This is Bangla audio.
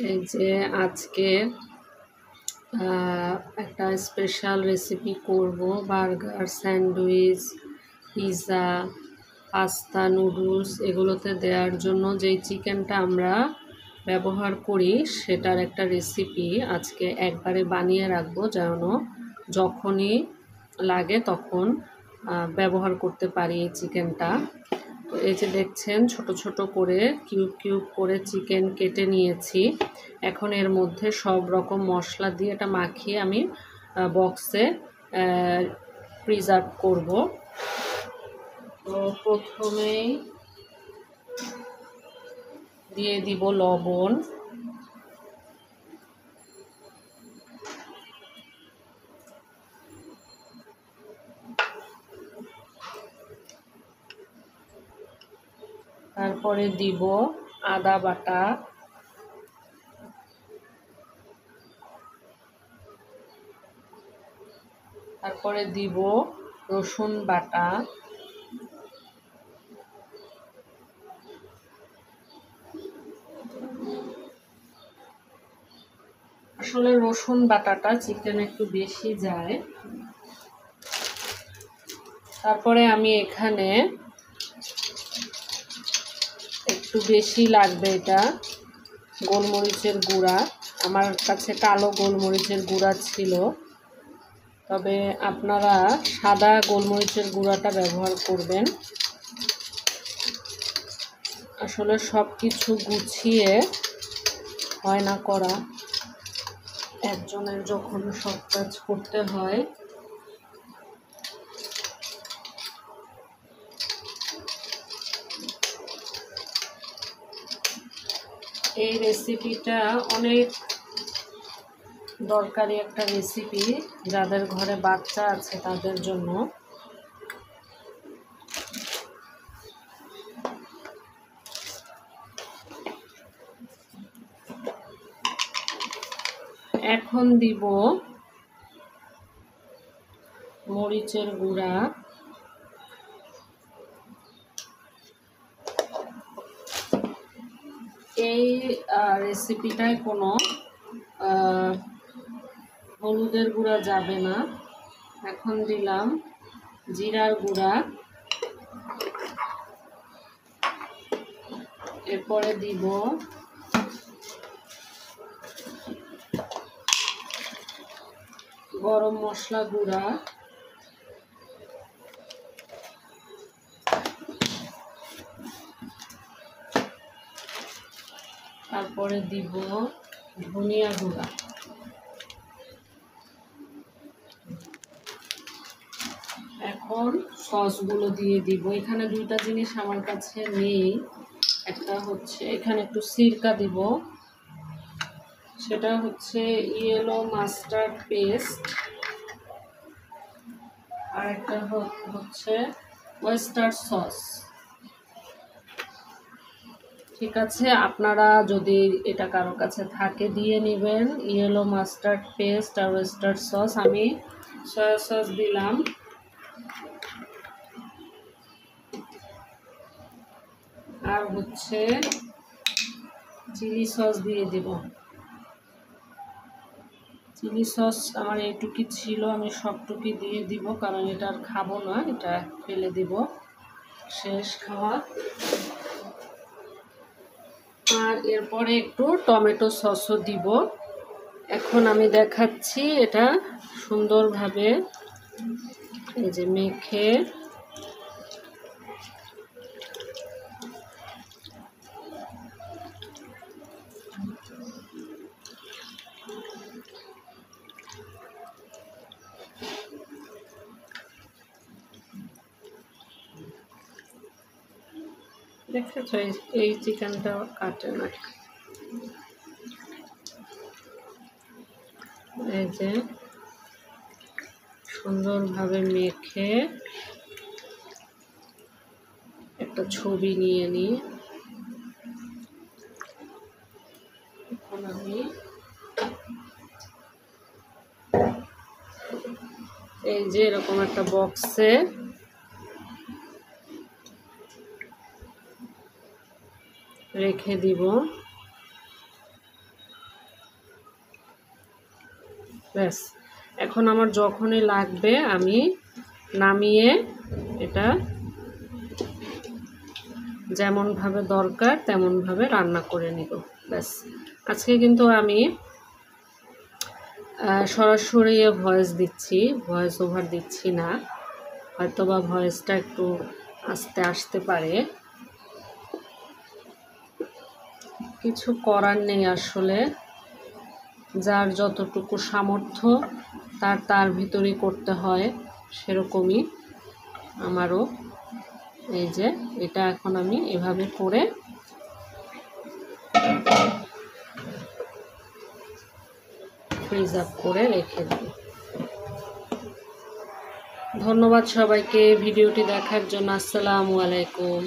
এই যে আজকে একটা স্পেশাল রেসিপি করব। Burger, sandwich, pizza, pasta, noodles এগুলোতে দেওয়ার জন্য যেই চিকেনটা আমরা ব্যবহার করি সেটার একটা রেসিপি আজকে একবারে বানিয়ে রাখবো, যেন যখনই লাগে তখন ব্যবহার করতে পারি এই চিকেনটা। তো এই যে দেখছেন ছোট ছোট করে কিউব কিউব করে চিকেন কেটে নিয়েছি। এখন এর মধ্যে সব রকম মশলা দিয়ে এটা মাখিয়ে আমি বক্সে প্রিজার্ভ করব। তো প্রথমেই দিয়ে দিব লবণ, তারপরে দিব আদা বাটা, তারপরে দিব রসুন বাটা, আসলে রসুন বাটাটা চিকেনে একটু বেশি যায়। তারপরে আমি এখানে একটু বেশি লাগবে এটা গোলমরিচের গুঁড়া। আমার কাছে কালো গোলমরিচের গুঁড়া ছিল, তবে আপনারা সাদা গোলমরিচের গুঁড়াটা ব্যবহার করবেন। আসলে সব কিছু গুছিয়ে হয় না করা, একজনের যখন সব কাজ করতে হয়। এই রেসিপিটা অনেক দরকারি একটা রেসিপি, যাদের ঘরে বাচ্চা আছে তাদের জন্য। এখন দিব মরিচের গুঁড়া, এই রেসিপিটায় কোনো হলুদের গুঁড়া যাবে না। এখন দিলাম জিরার গুঁড়া, এরপরে দিব গরম মশলা গুঁড়া, তারপরে দিব ধনিয়া গুঁড়া। এখন সসগুলো দিয়ে দিব। এখানে দুইটা জিনিস আমার কাছে নেই। একটা হচ্ছে এখানে একটু সিরকা দিব, সেটা হচ্ছে ইয়েলো মাস্টার্ড পেস্ট, আর একটা হচ্ছে ওয়েস্টার সস। ঠিক আছে, আপনারা যদি এটা কারো কাছে থাকে দিয়ে নেবেন। ইয়েলো মাস্টার্ড পেস্ট আর ওয়েস্টার সস। আমি সয়া সস দিলাম, আর হচ্ছে চিলি সস দিয়ে দিব। চিলি সস আমার এইটুকি ছিল, আমি সবটুকি দিয়ে দিব, কারণ এটা আর খাবো না, এটা ফেলে দিব, শেষ খাওয়া। আর এরপরে একটু টমেটো সসও দিব। এখন আমি দেখাচ্ছি এটা সুন্দরভাবে এই যে মেখে দেখেছ, এই চিকেনটা কাটে না। এই যে সুন্দরভাবে মেখে একটা ছবি নিয়ে নিই। এখন আমি এই যে এরকম একটা বক্সে রেখে দিব। ব্যাস, এখন আমার যখনই লাগবে আমি নামিয়ে এটা যেমনভাবে দরকার তেমনভাবে রান্না করে নিব। ব্যাস, আজকে কিন্তু আমি সরাসরি ভয়েস দিচ্ছি, ভয়েস ওভার দিচ্ছি না, হয়তো বা ভয়েসটা একটু আস্তে আসতে পারে, কিছু করার নেই। আসলে যার যতটুকু সামর্থ্য তার ভিতরেই করতে হয়, সেরকমই আমারও। এই যে এটা এখন আমি এভাবে করে ফ্রিজ আপ করে রেখে দিই। ধন্যবাদ সবাইকে ভিডিওটি দেখার জন্য। আসসালামু আলাইকুম।